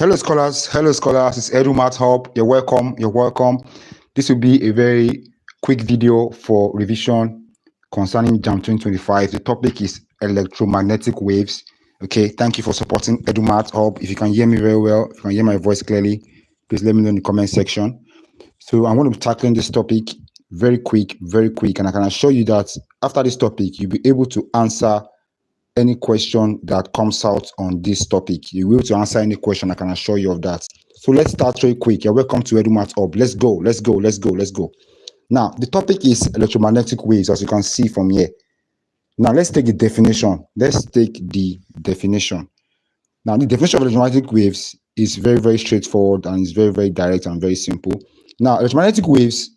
Hello scholars, it's EduMath Hub. You're welcome. This will be a very quick video for revision concerning JAMB 2025. The topic is electromagnetic waves. Okay, thank you for supporting EduMath Hub. If you can hear me very well, if you can hear my voice clearly, please let me know in the comment section. So I'm going to be tackling this topic very quick, and I can assure you that after this topic, you'll be able to answer any question that comes out on this topic. You will to answer any question, I can assure you of that. So let's start very quick. You're welcome to EduMath Hub. Let's go. Now, the topic is electromagnetic waves, as you can see from here. Now, let's take the definition. Now, the definition of electromagnetic waves is very, very straightforward and is very, very direct and very simple. Now, electromagnetic waves,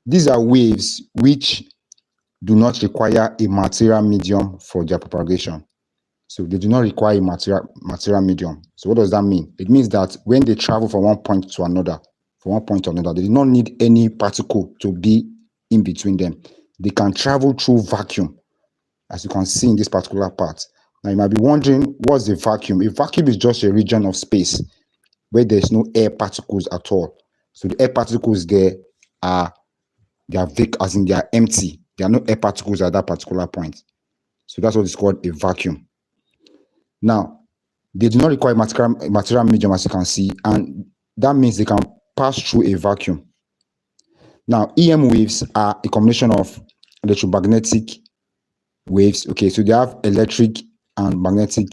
these are waves which do not require a material medium for their propagation. So they do not require a material medium. So what does that mean? It means that when they travel from one point to another, they do not need any particle to be in between them. They can travel through vacuum, as you can see in this particular part. Now you might be wondering, what's a vacuum? A vacuum is just a region of space where there's no air particles at all. So the air particles there are empty. There are no air particles at that particular point. So that's what is called a vacuum. Now, they do not require material medium, as you can see, and that means they can pass through a vacuum. Now, EM waves are a combination of electromagnetic waves. Okay, so they have electric and magnetic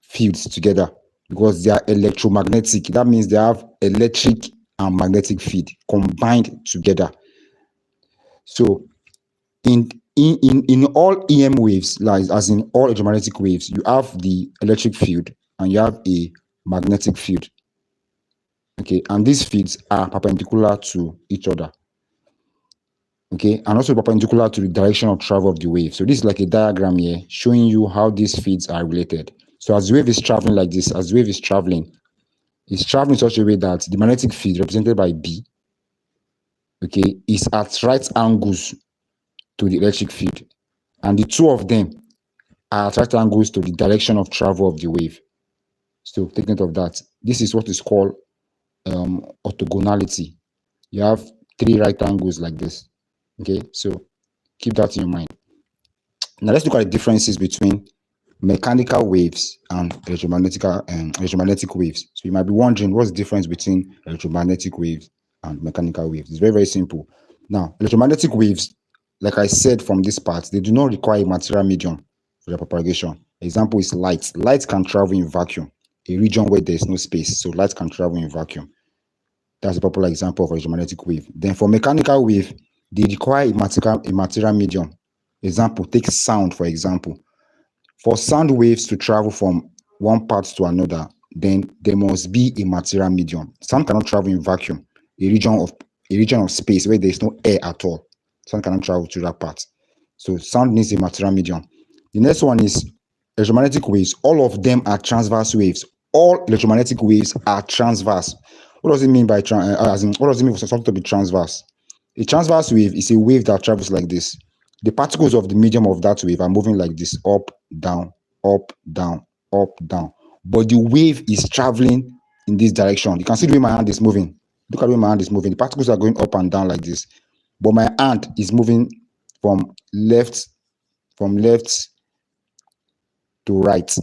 fields together because they are electromagnetic. That means they have electric and magnetic field combined together. So in all EM waves, like as in all electromagnetic waves, you have the electric field and you have a magnetic field. Okay, and these fields are perpendicular to each other. Okay, and also perpendicular to the direction of travel of the wave. So this is like a diagram here showing you how these fields are related. So as the wave is traveling like this, it's traveling in such a way that the magnetic field represented by B, okay, is at right angles to the electric field, and the two of them are at right angles to the direction of travel of the wave. So take note of that. This is what is called orthogonality. You have three right angles like this. Okay, so keep that in your mind. Now let's look at the differences between mechanical waves and electromagnetic waves. So you might be wondering, what's the difference between electromagnetic waves and mechanical waves? It's very, very simple. Now, electromagnetic waves, like I said from this part, they do not require a material medium for their propagation. Example is light. Light can travel in vacuum, a region where there is no space. So light can travel in vacuum. That's a popular example of electromagnetic wave. Then for mechanical wave, they require a material medium. Example, take sound, for example. For sound waves to travel from one part to another, then there must be a material medium. Sound cannot travel in vacuum, a region of space where there is no air at all. Sound cannot travel to that part. So sound needs a material medium. The next one is electromagnetic waves. All of them are transverse waves. All electromagnetic waves are transverse. What does it mean by what does it mean for something to be transverse? A transverse wave is a wave that travels like this. The particles of the medium of that wave are moving like this, up, down, up, down, up, down. But the wave is traveling in this direction. You can see the way my hand is moving. Look at the way my hand is moving. The particles are going up and down like this. But my hand is moving from left to right.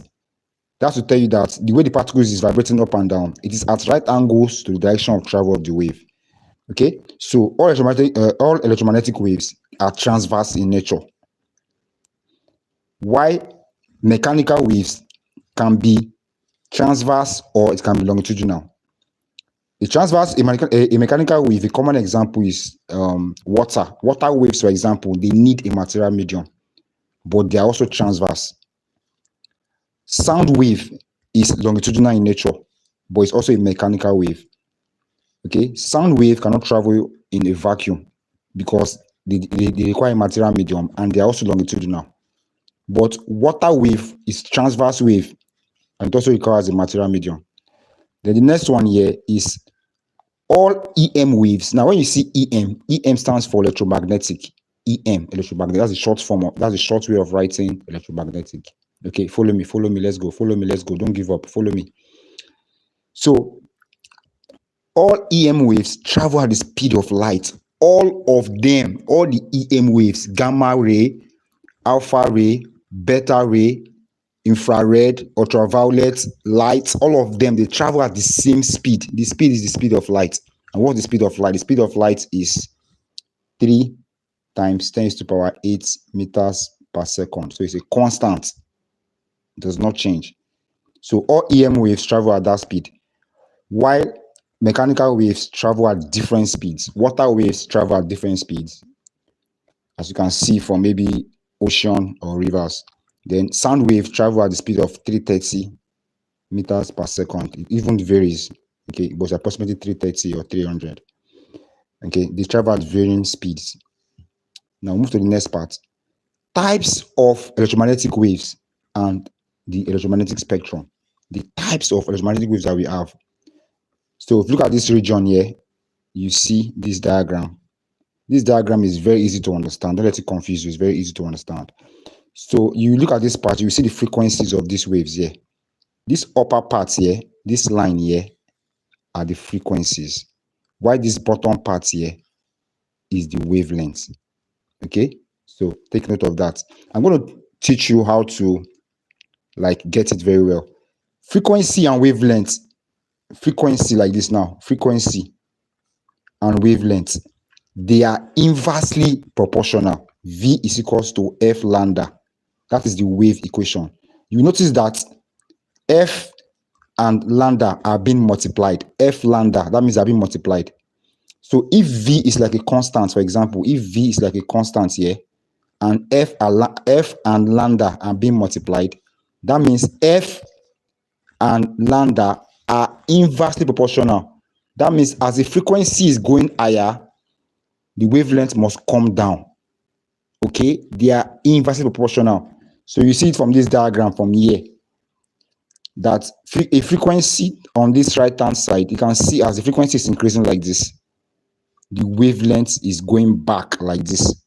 That's to tell you that the way the particles is vibrating up and down, it is at right angles to the direction of travel of the wave. Okay, so all electromagnetic waves are transverse in nature. Why mechanical waves can be transverse or it can be longitudinal. A mechanical wave, a common example is water. Water waves, for example, they need a material medium, but they are also transverse. Sound wave is longitudinal in nature, but it's also a mechanical wave. Okay, sound wave cannot travel in a vacuum because they require a material medium and they are also longitudinal. But water wave is transverse wave and it also requires a material medium. Then the next one here is all EM waves. Now, when you see EM stands for electromagnetic. Electromagnetic. That's a short way of writing electromagnetic. Okay, follow me. Let's go. Don't give up. Follow me. So all EM waves travel at the speed of light. All of them, all the EM waves, gamma ray, alpha ray, beta ray, infrared, ultraviolet, light, all of them, they travel at the same speed. The speed is the speed of light. And what's the speed of light? The speed of light is 3 times 10 to the power 8 meters per second. So it's a constant. It does not change. So all EM waves travel at that speed, while mechanical waves travel at different speeds. Water waves travel at different speeds, as you can see from maybe ocean or rivers. Then sound waves travel at the speed of 330 meters per second. It even varies. Okay, it was approximately 330 or 300. Okay, they travel at varying speeds. Now move to the next part. Types of electromagnetic waves and the electromagnetic spectrum. The types of electromagnetic waves that we have. So if you look at this region here, you see this diagram. This diagram is very easy to understand. Don't let it confuse you. It's very easy to understand. So you look at this part, you see the frequencies of these waves here. This upper part here, this line here, are the frequencies. While this bottom part here is the wavelength. Okay, so take note of that. I'm going to teach you how to get it very well. Frequency and wavelength. Frequency like this now. Frequency and wavelength. They are inversely proportional. V is equals to F lambda. That is the wave equation. You notice that F and lambda are being multiplied. F lambda, that means they're being multiplied. So if V is like a constant, for example, if V is like a constant here, and F and lambda are being multiplied, that means F and lambda are inversely proportional. That means as the frequency is going higher, the wavelength must come down. Okay, they are inversely proportional. So you see it from this diagram from here, that a frequency on this right hand side, you can see as the frequency is increasing like this, the wavelength is going back like this.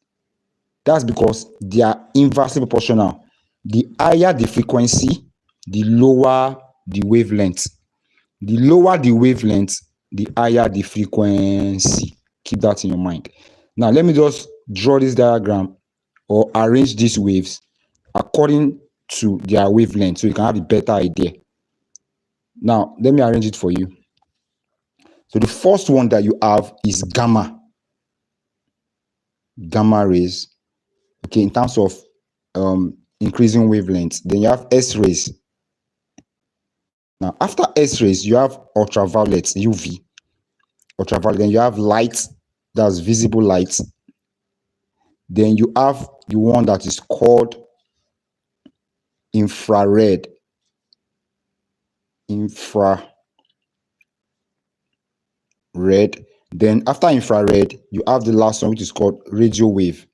That's because they are inversely proportional. The higher the frequency, the lower the wavelength. The lower the wavelength, the higher the frequency. Keep that in your mind. Now, let me just draw this diagram or arrange these waves according to their wavelength so you can have a better idea. Now, let me arrange it for you. So the first one that you have is gamma rays. Okay, in terms of increasing wavelengths. Then you have S rays. Now, after S rays, you have ultraviolet, UV. Ultraviolet. Then you have light, that's visible light. Then you have the one that is called infrared. Infrared. Then after infrared, you have the last one, which is called radio wave.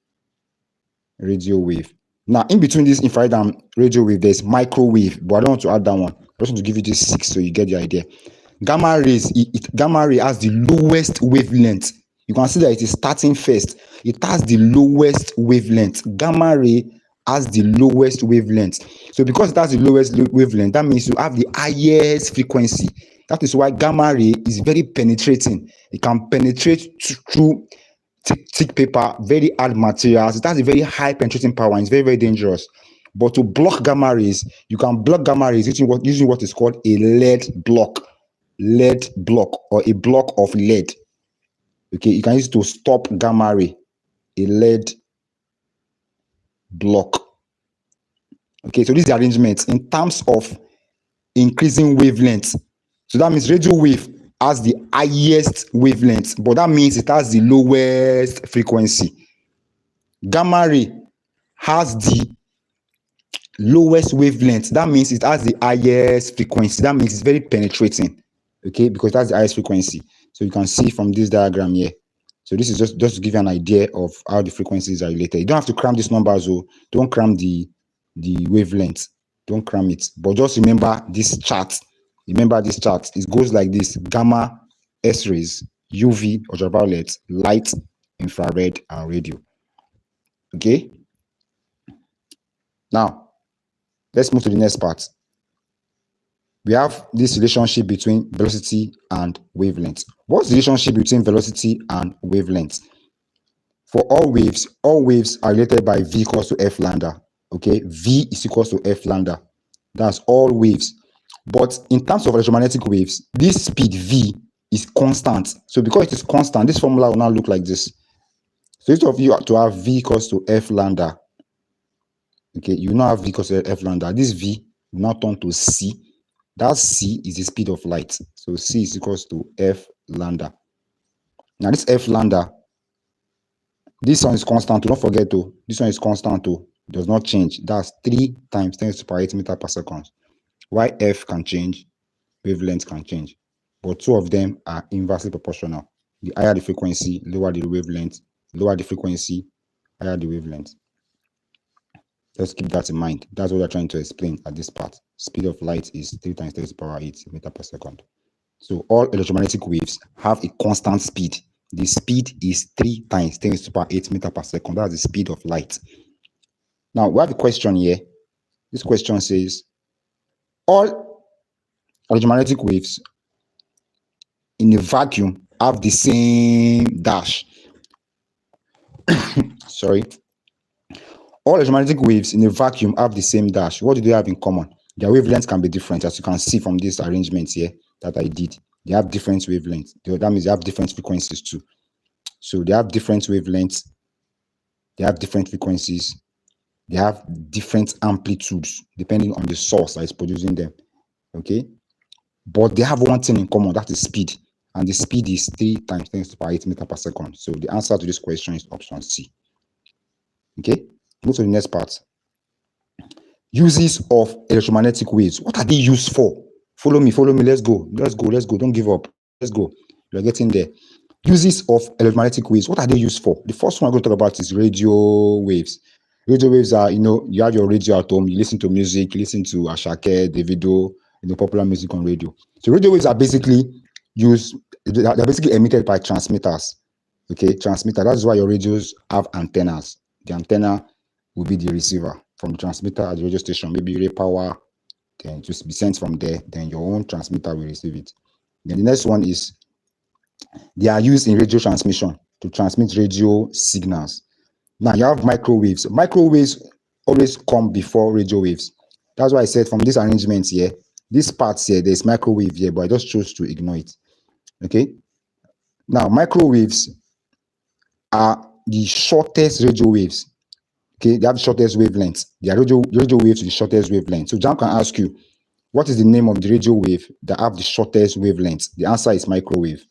Radio wave. Now, in between this infrared and radio wave, there's microwave, but I don't want to add that one. I just want to give you this 6 so you get the idea. Gamma rays, gamma ray has the lowest wavelength. You can see that it is starting first. It has the lowest wavelength. Gamma ray has the lowest wavelength. So because it has the lowest wavelength, that means you have the highest frequency. That is why gamma ray is very penetrating. It can penetrate through thick paper, very hard materials. It has a very high penetrating power and it's very, very dangerous. But to block gamma rays, you can block gamma rays using what is called a lead block or a block of lead. Okay, you can use it to stop gamma ray, a lead block. Okay, so this is the arrangement in terms of increasing wavelength. So that means radio wave has the highest wavelength, but that means it has the lowest frequency. Gamma ray has the lowest wavelength. That means it has the highest frequency. That means it's very penetrating. Okay, because that's the highest frequency. So you can see from this diagram here. So this is just to give you an idea of how the frequencies are related. You don't have to cram these numbers, so don't cram the wavelength. Don't cram it. But just remember this chart. Remember this chart. It goes like this: gamma, S rays, UV, ultraviolet, light, infrared, and radio. Okay. Now, let's move to the next part. we have this relationship between velocity and wavelength. What's the relationship between velocity and wavelength? For all waves are related by v equals to f lambda. Okay, v is equals to f lambda. That's all waves. But in terms of electromagnetic waves, this speed v is constant. So because it is constant, this formula will now look like this. So instead of you to have v equals to f lambda, okay, you now have v equals to f lambda. This v will now turn to c. That c is the speed of light. So c is equals to f lambda. Now this f lambda, this one is constant. Don't forget to. This one is constant too. Does not change. That's 3 times 10 to the power 8 meter per second. Why f can change, wavelength can change, but two of them are inversely proportional. The higher the frequency, lower the wavelength. Lower the frequency, higher the wavelength. Just keep that in mind. That's what we're trying to explain at this part. Speed of light is 3 times 10 to the power 8 meter per second. So all electromagnetic waves have a constant speed. The speed is 3 times 10 to the power 8 meter per second. That's the speed of light. Now, we have a question here. This question says, all electromagnetic waves in a vacuum have the same dash. Sorry. All electromagnetic waves in a vacuum have the same dash. What do they have in common? Their wavelengths can be different, as you can see from these arrangements here that I did. They have different wavelengths. That means they have different frequencies too. So they have different wavelengths. They have different frequencies. They have different amplitudes depending on the source that is producing them. Okay? But they have one thing in common, that is speed. And the speed is 3 times 10 to the power 8 meter per second. So the answer to this question is option C. Okay? Move to the next part. Uses of electromagnetic waves. What are they used for? Follow me. Let's go. Don't give up. Let's go. You're getting there. Uses of electromagnetic waves. What are they used for? The first one I'm going to talk about is radio waves. Radio waves are, you have your radio at home, you listen to music, you listen to Ashake, Davido, popular music on radio. So radio waves are basically they're basically emitted by transmitters. Okay, transmitter. That's why your radios have antennas. The antenna will be the receiver from the transmitter at the radio station. Maybe you power, then it will be sent from there. Then your own transmitter will receive it. Then the next one is they are used in radio transmission to transmit radio signals. Now you have microwaves. Microwaves always come before radio waves. That's why I said from this arrangement here, this part here, there's microwave here, but I just chose to ignore it. Okay. Now microwaves are the shortest radio waves. Okay, they have the shortest wavelength. The radio waves with the shortest wavelength. So JAMB can ask you, what is the name of the radio wave that have the shortest wavelength? The answer is microwave.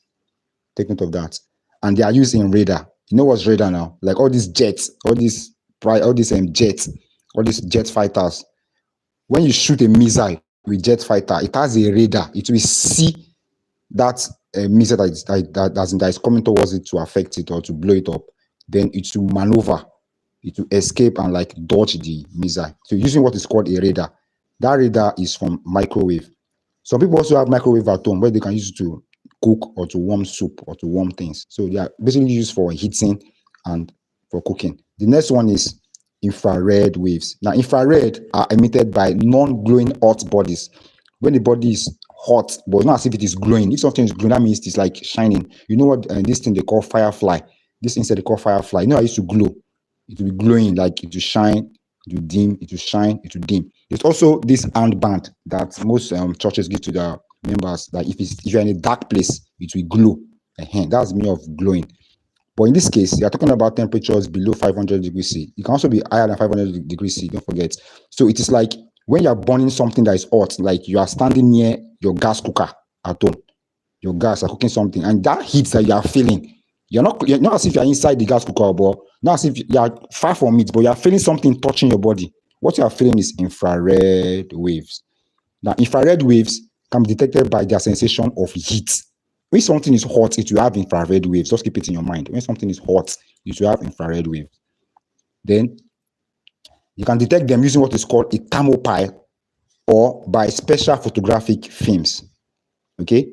Take note of that. And they are used in radar. You know what's radar now? Like all these jets, all these jets, all these jet fighters. When you shoot a missile with jet fighter, it has a radar. It will see that missile that is coming towards it to affect it or to blow it up. Then it will maneuver. It will escape and like dodge the missile. So using what is called a radar. That radar is from microwave. Some people also have microwave at home where they can use it to cook or to warm soup or to warm things. So they are basically used for heating and for cooking. The next one is infrared waves. Now, infrared are emitted by non-glowing hot bodies. When the body is hot, but it's not as if it is glowing. If something is glowing, that means it's like shining. You know what this thing they call firefly? This insect they call firefly. You know, I used to glow. It will be glowing, like it will shine, it will dim, it will shine, it will dim. There's also this handband that most churches give to their members, that if you're in a dark place, it will glow. That's the meaning of glowing. But in this case, you're talking about temperatures below 500 degrees C. It can also be higher than 500 degrees C, don't forget. So it is like when you're burning something that is hot, like you are standing near your gas cooker at home. Your gas are cooking something, and that heat that you are feeling, you're not as if you're inside the gas cooker, but not as if you're far from it, but you're feeling something touching your body. What you are feeling is infrared waves. Now, infrared waves can be detected by their sensation of heat. When something is hot, it will have infrared waves. Just keep it in your mind. When something is hot, it will have infrared waves. Then you can detect them using what is called a thermopile or by special photographic films. Okay,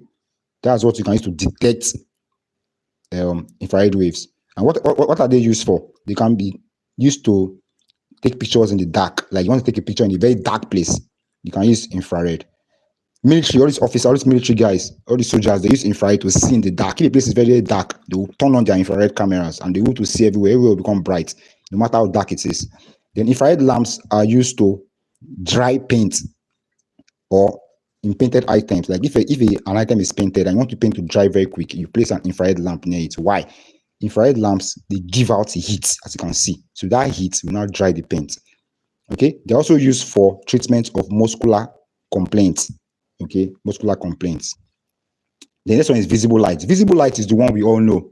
that's what you can use to detect infrared waves. And what are they used for? They can be used to take pictures in the dark. Like you want to take a picture in a very dark place, you can use infrared. Military, all these officers, all these military guys, all these soldiers, they use infrared to see in the dark. If the place is very, very dark, they will turn on their infrared cameras and they will to see everywhere. Everywhere will become bright, no matter how dark it is. Then infrared lamps are used to dry paint or in painted items. Like if an item is painted and you want to paint to dry very quick, you place an infrared lamp near it. Why? Infrared lamps, they give out heat, as you can see. So that heat will now dry the paint. Okay, they're also used for treatment of muscular complaints. Okay, muscular complaints. The next one is visible light. Visible light is the one we all know.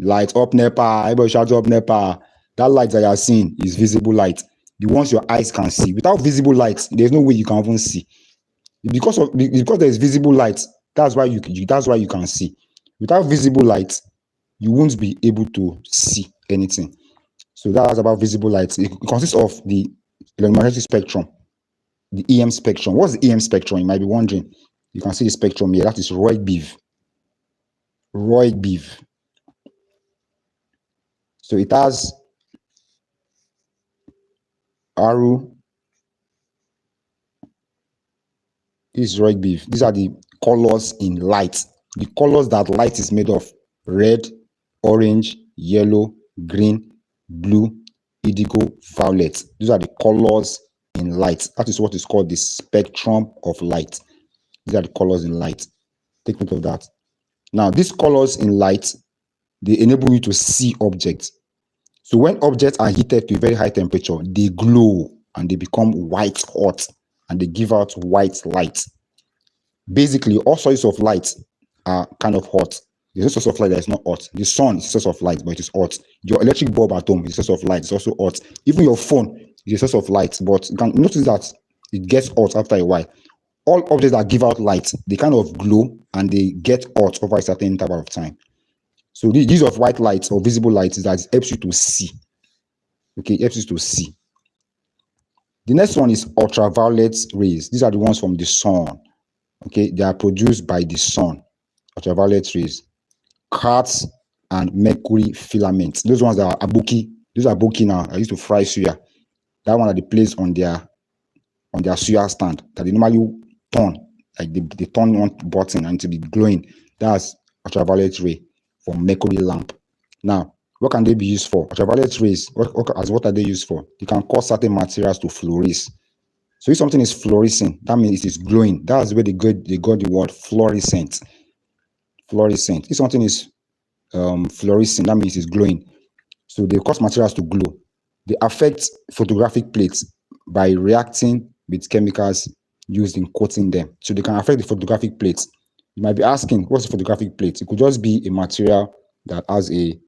Light up NEPA, everybody shout up NEPA. That light that you are seeing is visible light. The ones your eyes can see. Without visible light, there's no way you can even see. Because there is visible light, that's why you can see. Without visible light, you won't be able to see anything. So that's about visible light. It consists of the electromagnetic spectrum, the EM spectrum. What's the EM spectrum? You might be wondering. You can see the spectrum here. That is Roig-Beeve. Roig-Beeve. So it has arrow. This is Roig-Beeve. These are the colors in light. The colors that light is made of: red, orange, yellow, green, blue, indigo, violet. These are the colors in light. That is what is called the spectrum of light. These are the colors in light. Take note of that. Now, these colors in light, they enable you to see objects. So when objects are heated to a very high temperature, they glow and they become white hot and they give out white light. Basically, all sources of light are kind of hot. There's a source of light that is not hot. The sun is a source of light, but it is hot. Your electric bulb at home is a source of light. It's also hot. Even your phone is a source of light, but you can notice that it gets hot after a while. All objects that give out light, they kind of glow and they get hot over a certain interval of time. So the use of white light or visible light is that it helps you to see. Okay, it helps you to see. The next one is ultraviolet rays. These are the ones from the sun. Okay, they are produced by the sun. Ultraviolet rays. Quartz and mercury filaments. Those ones that are aboki. Those are aboki now. I used to fry suya. That one that they place on their suya stand that they normally turn. Like they turn one button and to be glowing. That's ultraviolet ray from mercury lamp. Now, what can they be used for? Ultraviolet rays, what are they used for? They can cause certain materials to fluoresce. So if something is fluorescing, that means it is glowing. That's where they got the word fluorescent. Fluorescent. If something is fluorescing, that means it's glowing. So they cause materials to glow. They affect photographic plates by reacting with chemicals used in coating them. So they can affect the photographic plates. You might be asking, what's a photographic plate? It could just be a material that has a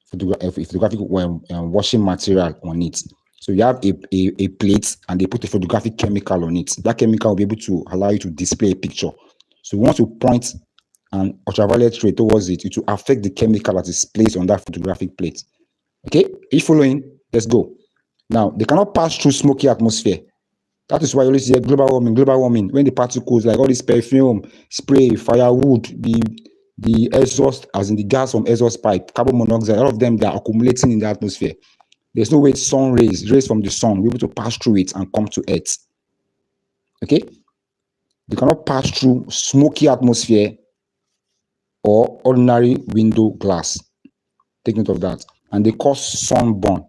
photographic washing material on it. So you have a plate and they put a photographic chemical on it. That chemical will be able to allow you to display a picture. So once you point an ultraviolet ray towards it, it will affect the chemical that is placed on that photographic plate. Okay, are you following? Let's go. Now, they cannot pass through smoky atmosphere. That is why you always hear global warming. When the particles, like all this perfume, spray, firewood, the exhaust, as in the gas from exhaust pipe, carbon monoxide, all of them, they are accumulating in the atmosphere. There's no way sun rays from the sun will be able to pass through it and come to Earth. Okay? They cannot pass through smoky atmosphere or ordinary window glass. Take note of that. And they cause sunburn.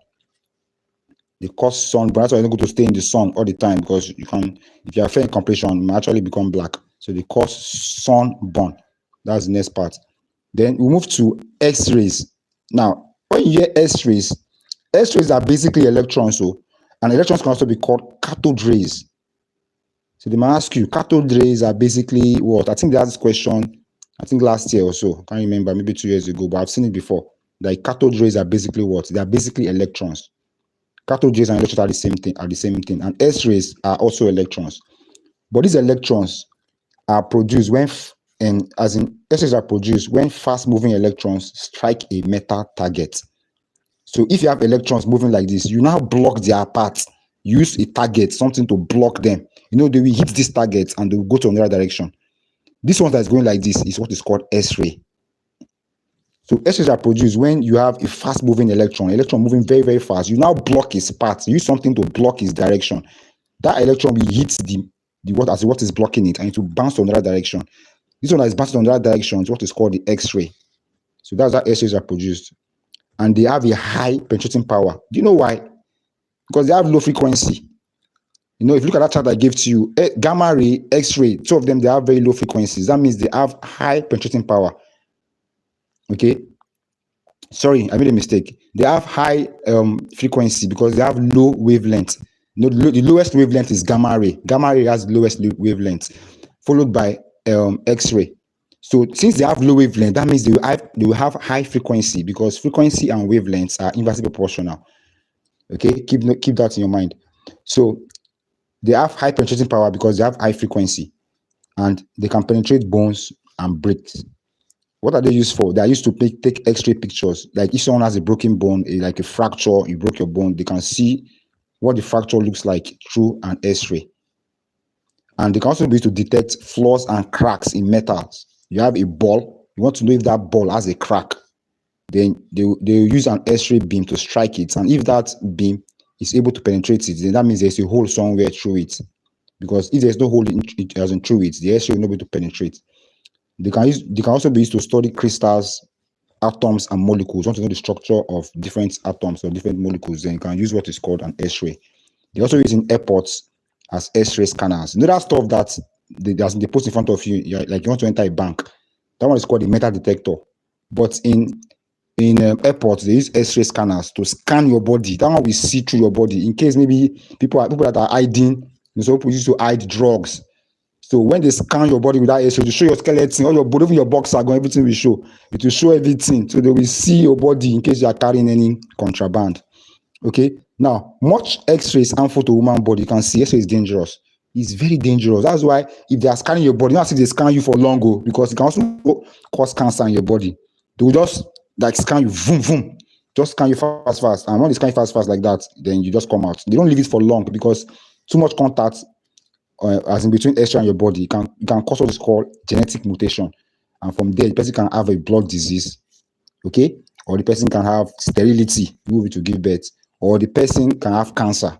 That's why you don't go to stay in the sun all the time, because you can, if you are fair in complexion, you may actually become black. So they cause sunburn. That's the next part. Then we move to X-rays. Now, when you hear X-rays are basically electrons. So, and electrons can also be called cathode rays. So they might ask you, cathode rays are basically what? I think they asked this question, I think last year or so. I can't remember, maybe 2 years ago, but I've seen it before. Like cathode rays are basically what? They are basically electrons. Cathode rays and electrons are the same thing. And X-rays are also electrons. But these electrons are produced when X-rays are produced when fast-moving electrons strike a metal target. So if you have electrons moving like this, you now block their path. Use a target, something to block them. You know, they will hit this target and they will go to another direction. This one that is going like this is what is called X-ray. So X-rays are produced when you have a fast-moving electron moving very, very fast. You now block his path. Use something to block his direction. That electron will hit what is blocking it, and it will bounce to another direction. This one that is bouncing in another direction is what is called the X-ray. So that's how X-rays are produced, and they have a high penetrating power. Do you know why? Because they have low frequency. You know, if you look at that chart I gave to you, gamma ray, X-ray, two of them, they have very low frequencies. That means they have high penetrating power. Okay. Sorry, I made a mistake. They have high frequency because they have low wavelength. You know, the lowest wavelength is gamma ray. Gamma ray has the lowest wavelength, followed by X-ray. So since they have low wavelength, that means they will have high frequency, because frequency and wavelengths are inversely proportional. Okay, keep that in your mind. So they have high penetrating power because they have high frequency, and they can penetrate bones and bricks. What are they used for? They are used to take X-ray pictures. Like if someone has a broken bone, like a fracture, you broke your bone, they can see what the fracture looks like through an X-ray. And they can also be used to detect flaws and cracks in metals. You have a ball, you want to know if that ball has a crack, then they use an X-ray beam to strike it. And if that beam is able to penetrate it, then that means there's a hole somewhere through it. Because if there's no hole through it, the X-ray will not be able to penetrate. They can also be used to study crystals, atoms, and molecules. Want to know the structure of different atoms or different molecules, then you can use what is called an X-ray. They also use in airports as X-ray scanners. You know that stuff that they post in front of you, like you want to enter a bank. That one is called a metal detector. But in airports, they use X-ray scanners to scan your body. That one will see through your body in case maybe people that are hiding. So people used to hide drugs. So when they scan your body with that X-ray to show your skeleton, all your body, even your boxer, everything will show. It will show everything. So they will see your body in case you are carrying any contraband. Okay. Now, much X-rays harmful to human body. You can see X-ray is dangerous. It's very dangerous. That's why if they are scanning your body, not if they scan you for long, because it can also cause cancer in your body. They will just like scan you, boom, boom, just scan you fast. And when they scan you fast like that, then you just come out. They don't leave it for long because too much contact, as in between X-ray and your body, it can cause what is called genetic mutation, and from there the person can have a blood disease, okay, or the person can have sterility, moving to give birth, or the person can have cancer.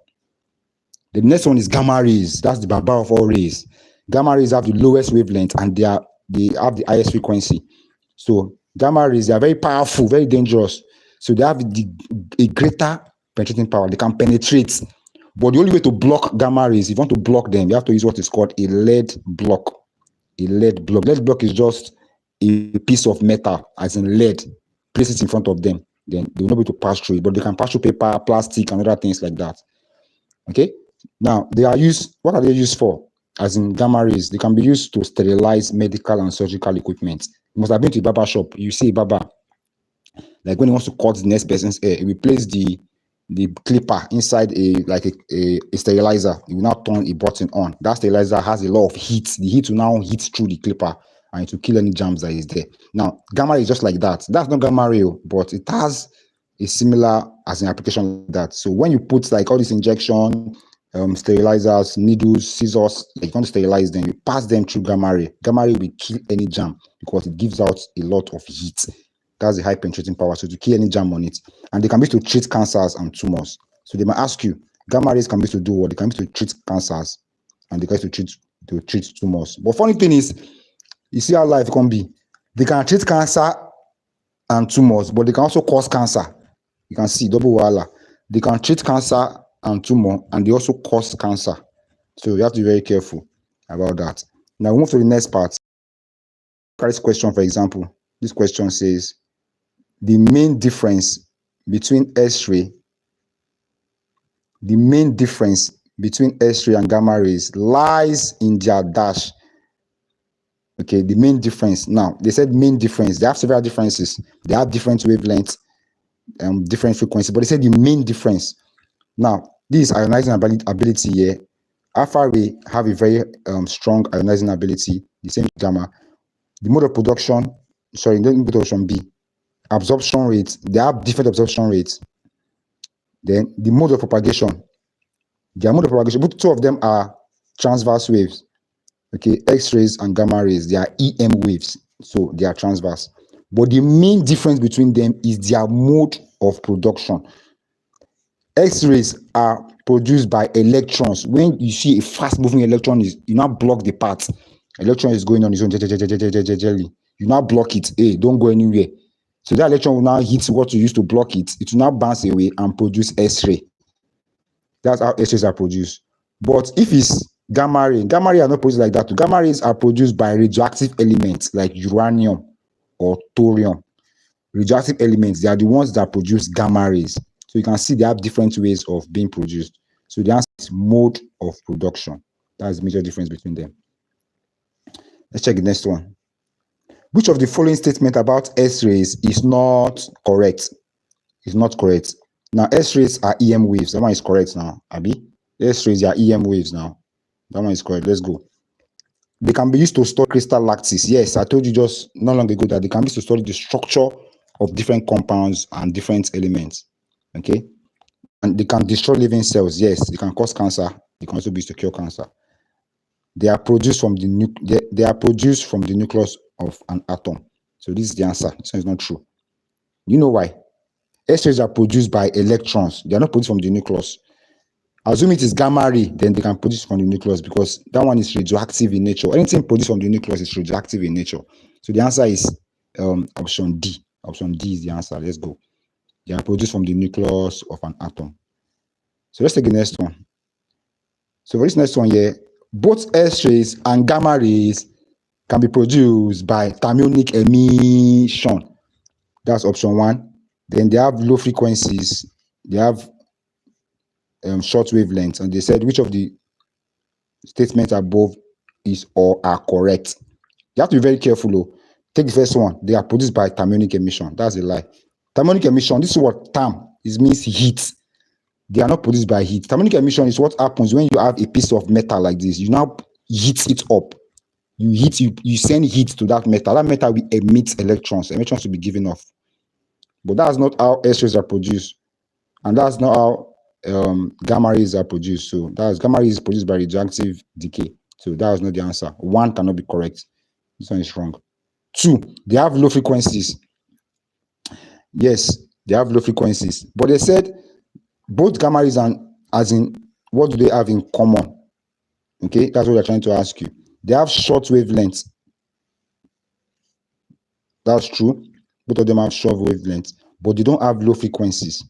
The next one is gamma rays. That's the baba of all rays. Gamma rays have the lowest wavelength, and they have the highest frequency. So gamma rays, they are very powerful, very dangerous. So they have a greater penetrating power. They can penetrate. But the only way to block gamma rays, if you want to block them, you have to use what is called a lead block. A lead block. Lead block is just a piece of metal, as in lead. Place it in front of them. Then they will not be able to pass through it, but they can pass through paper, plastic, and other things like that. Okay? Now, what are they used for? As in gamma rays, they can be used to sterilize medical and surgical equipment. You must have been to a barber shop. You see a barber, like when he wants to cut the next person's hair, he will place the clipper inside a sterilizer. It will now turn a button on. That sterilizer has a lot of heat. The heat will now hit through the clipper, and it will kill any germs that is there. Now, gamma ray is just like that. That's not gamma ray, but it has a similar as an application like that. So when you put like all this injection, sterilizers, needles, scissors, like you want to sterilize them, you pass them through gamma ray. Gamma ray will kill any germ because it gives out a lot of heat. That's the high penetrating power, so to kill any germ on it. And they can be used to treat cancers and tumors. So they might ask you, gamma rays can be used to do what? They can be used to treat cancers, and they can be used to treat tumors. But funny thing is, you see how life can be. They can treat cancer and tumors, but they can also cause cancer. You can see double wahala. They can treat cancer and tumor, and they also cause cancer. So you have to be very careful about that. Now we move to the next part. This question, for example, this question says, the main difference between X-ray and gamma rays lies in their dash. Okay, the main difference. Now, they said main difference. They have several differences. They have different wavelengths, different frequency, but they said the main difference. Now, this ionizing ability here, alpha ray have a very strong ionizing ability, the same gamma. The mode of production, sorry, don't put option B. Absorption rates, they have different absorption rates. Then the mode of propagation, both two of them are transverse waves. Okay, X-rays and gamma rays, they are EM waves, so they are transverse. But the main difference between them is their mode of production. X-rays are produced by electrons. When you see a fast-moving electron, you now block the path. Electron is going on its own. You now block it. Hey, don't go anywhere. So that electron will now hit what you used to block it. It will now bounce away and produce X-ray. That's how X-rays are produced. But if it's gamma ray are not produced like that. Gamma rays are produced by radioactive elements like uranium or thorium. Radioactive elements, they are the ones that produce gamma rays. So you can see they have different ways of being produced. So the answer is mode of production. That's the major difference between them. Let's check the next one. Which of the following statement about X-rays is not correct? Is not correct. Now, X-rays are EM waves. That one is correct now, Abi. X-rays are EM waves now. That one is correct. Let's go. They can be used to store crystal lattice. Yes, I told you just not long ago that they can be used to study the structure of different compounds and different elements. Okay? And they can destroy living cells. Yes, they can cause cancer. They can also be used to cure cancer. They are produced from the they are produced from the nucleus of an atom. So this is the answer. This one is not true. You know why? X-rays are produced by electrons. They are not produced from the nucleus. Assume it is gamma ray, then they can produce from the nucleus because that one is radioactive in nature. Anything produced from the nucleus is radioactive in nature. So the answer is option D. Option D is the answer. Let's go. They are produced from the nucleus of an atom. So let's take the next one. So for this next one here, both X-rays and gamma rays can be produced by thermionic emission. That's option 1. Then they have low frequencies. They have short wavelengths, and they said which of the statements above is or are correct. You have to be very careful. Though. Take the first one. They are produced by thermionic emission. That's a lie. Thermionic emission. This is what therm is, means heat. They are not produced by heat. Thermionic emission is what happens when you have a piece of metal like this. You now heat it up. You send heat to that metal. That metal will emit electrons. Electrons will be given off. But that's not how X-rays are produced, and that's not how gamma rays are produced. So that's gamma rays is produced by radioactive decay. So that was not the answer. 1 cannot be correct. This one is wrong. 2, they have low frequencies. Yes, they have low frequencies. But they said both gamma rays and as in what do they have in common? Okay, that's what they're trying to ask you. They have short wavelengths. That's true. Both of them have short wavelengths, but they don't have low frequencies.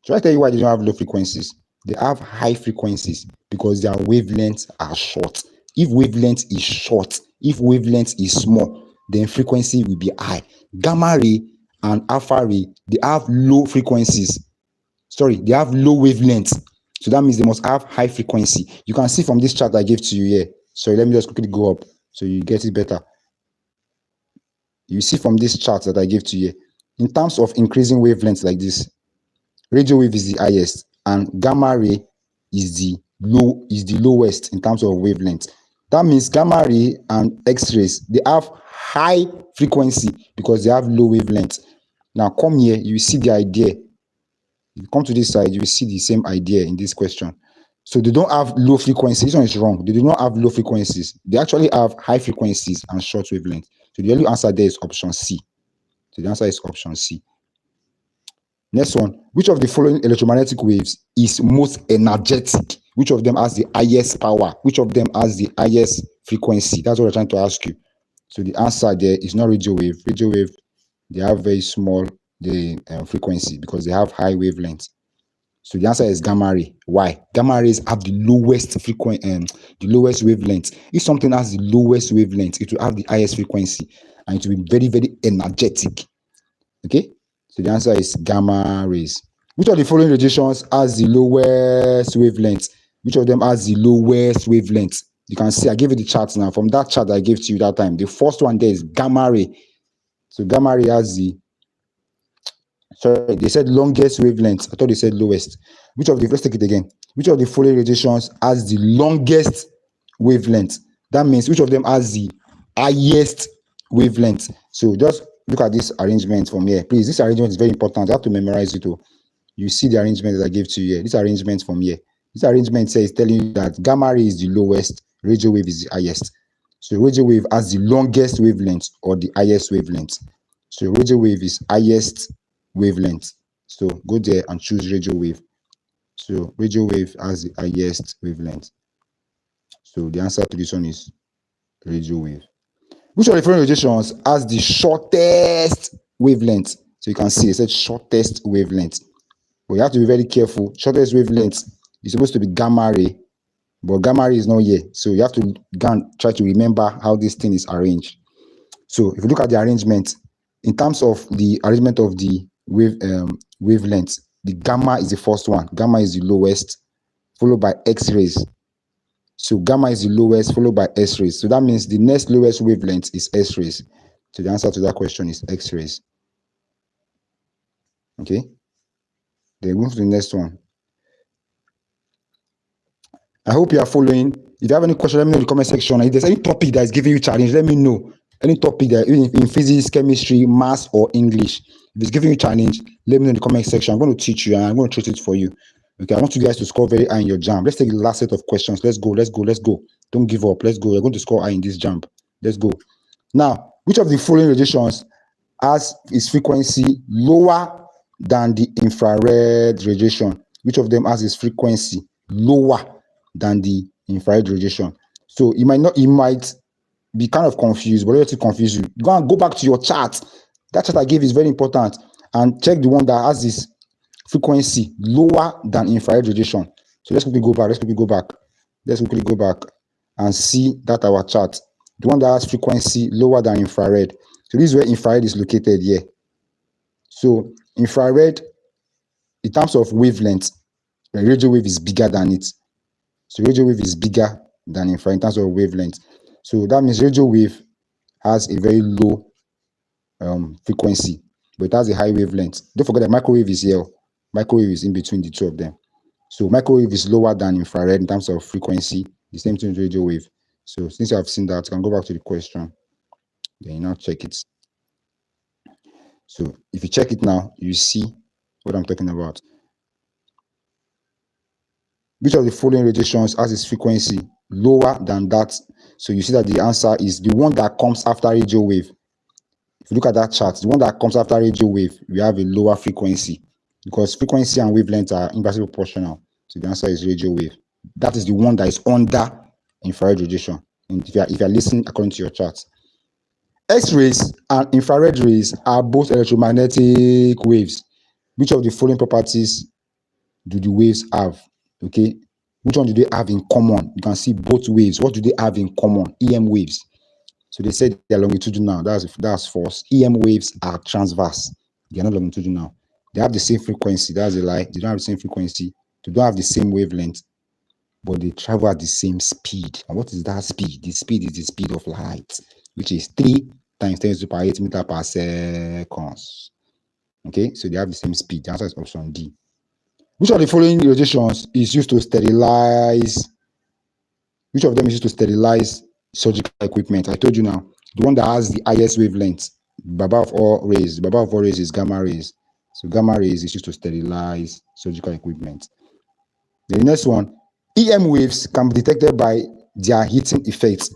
So I tell you why they don't have low frequencies. They have high frequencies because their wavelengths are short. If wavelength is short, if wavelength is small, then frequency will be high. Gamma ray and alpha ray, they have low frequencies. Sorry, they have low wavelengths. So that means they must have high frequency. You can see from this chart I gave to you here. Sorry, let me just quickly go up so you get it better. You see from this chart that I gave to you, in terms of increasing wavelengths like this, radio wave is the highest and gamma ray is the lowest in terms of wavelength. That means gamma ray and X-rays, they have high frequency because they have low wavelength. Now come here, you see the idea. If you come to this side, you will see the same idea in this question. So they don't have low frequencies. This one is wrong. They do not have low frequencies. They actually have high frequencies and short wavelength. So the only answer there is option C. So the answer is option C. Next one. Which of the following electromagnetic waves is most energetic? Which of them has the highest power? Which of them has the highest frequency? That's what we're trying to ask you. So the answer there is not radio wave. Radio wave, they have very small frequency because they have high wavelength. So the answer is gamma ray. Why? Gamma rays have the lowest the lowest wavelength. If something has the lowest wavelength, it will have the highest frequency and it will be very, very energetic. Okay? So the answer is gamma rays. Which of the following radiations has the lowest wavelength? Which of them has the lowest wavelength? You can see, I gave you the chart now. From that chart I gave to you that time, the first one there is gamma ray. So gamma ray has the, sorry, they said longest wavelength. I thought they said lowest. Which of the, let's take it again. Which of the following radiations has the longest wavelength? That means which of them has the highest wavelength? So just look at this arrangement from here. Please, this arrangement is very important. You have to memorize it. You see the arrangement that I gave to you here. This arrangement from here. This arrangement says telling you that gamma ray is the lowest, radio wave is the highest. So radio wave has the longest wavelength or the highest wavelength. So radio wave is highest wavelength. So go there and choose radio wave. So radio wave has the highest wavelength. So the answer to this one is radio wave. Which of the following radiations has the shortest wavelength? So you can see it said shortest wavelength. But you have to be very careful. Shortest wavelength is supposed to be gamma ray, but gamma ray is not here. So you have to try to remember how this thing is arranged. So if you look at the arrangement, in terms of the arrangement of the wavelength, the gamma is the first one. Gamma is the lowest, followed by X-rays. So gamma is the lowest, followed by X-rays. So that means the next lowest wavelength is X-rays. So the answer to that question is X-rays. Okay. Then move to the next one. I hope you are following. If you have any question, let me know in the comment section. If there's any topic that is giving you challenge, let me know. Any topic that in physics, chemistry, math, or English, if it's giving you challenge, let me know in the comment section. I'm going to teach you and I'm going to treat it for you. Okay, I want you guys to score very high in your JAMB. Let's take the last set of questions. Let's go. Don't give up. Let's go. You're going to score high in this JAMB. Let's go. Now, which of the following radiations has its frequency lower than the infrared radiation? Which of them has its frequency lower than the infrared radiation? So you might be kind of confused, but let me confuse you. Go back to your chart. That chart I gave is very important, and check the one that has this frequency lower than infrared radiation. So let's quickly go back and see that our chart, the one that has frequency lower than infrared. So this is where infrared is located here. So infrared, in terms of wavelength, the radio wave is bigger than it. So radio wave is bigger than infrared in terms of wavelength. So that means radio wave has a very low frequency, but it has a high wavelength. Don't forget that microwave is here. Microwave is in between the two of them. So microwave is lower than infrared in terms of frequency. The same thing with radio wave. So since you have seen that, you can go back to the question. Then you now check it. So if you check it now, you see what I'm talking about. Which of the following radiations has its frequency lower than that? So you see that the answer is the one that comes after radio wave. If you look at that chart, the one that comes after radio wave, we have a lower frequency because frequency and wavelength are inversely proportional. So the answer is radio wave. That is the one that is under infrared radiation. And if you are listening according to your chart, X-rays and infrared rays are both electromagnetic waves. Which of the following properties do the waves have? Okay, which one do they have in common? You can see both waves. What do they have in common? EM waves. So they said they're longitudinal. That's false. EM waves are transverse. They are not longitudinal. They have the same frequency. That's a lie. They don't have the same frequency. They don't have the same wavelength, but they travel at the same speed. And what is that speed? The speed is the speed of light, which is 3 times 10 to the power 8 meters per second. Okay, so they have the same speed. The answer is option D. Which of the following radiations is used to sterilize? Which of them is used to sterilize surgical equipment? I told you now. The one that has the highest wavelength, Baba of all rays. Baba of all rays is gamma rays. So gamma rays is used to sterilize surgical equipment. The next one, EM waves can be detected by their heating effects.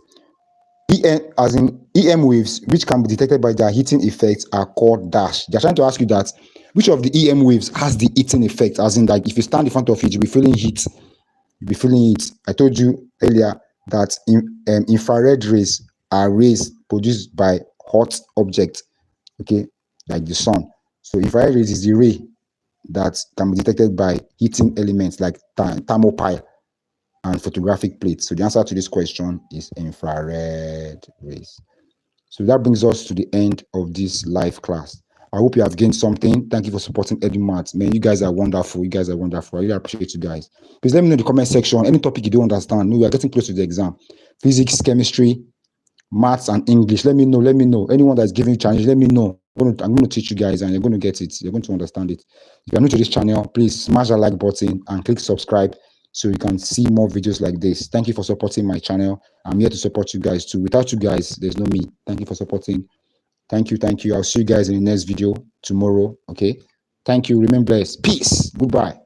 EM waves, which can be detected by their heating effects, are called dash. They're trying to ask you that which of the EM waves has the heating effect, as in like if you stand in front of it, you'll be feeling heat. You'll be feeling it. I told you earlier that infrared rays are rays produced by hot objects, okay, like the sun. So infrared rays is the ray that can be detected by heating elements like thermopile and photographic plates. So the answer to this question is infrared rays. So that brings us to the end of this live class. I hope you have gained something. Thank you for supporting EduMath. Man, you guys are wonderful. I really appreciate you guys. Please let me know in the comment section any topic you don't understand. We are getting close to the exam. Physics, chemistry, maths, and English. Let me know. Anyone that's giving you challenge, let me know. I'm going to teach you guys and you're going to get it. You're going to understand it. If you're new to this channel, please smash that like button and click subscribe so you can see more videos like this. Thank you for supporting my channel. I'm here to support you guys too. Without you guys, there's no me. Thank you for supporting. Thank you. I'll see you guys in the next video tomorrow. Okay. Thank you. Remain blessed. Peace. Goodbye.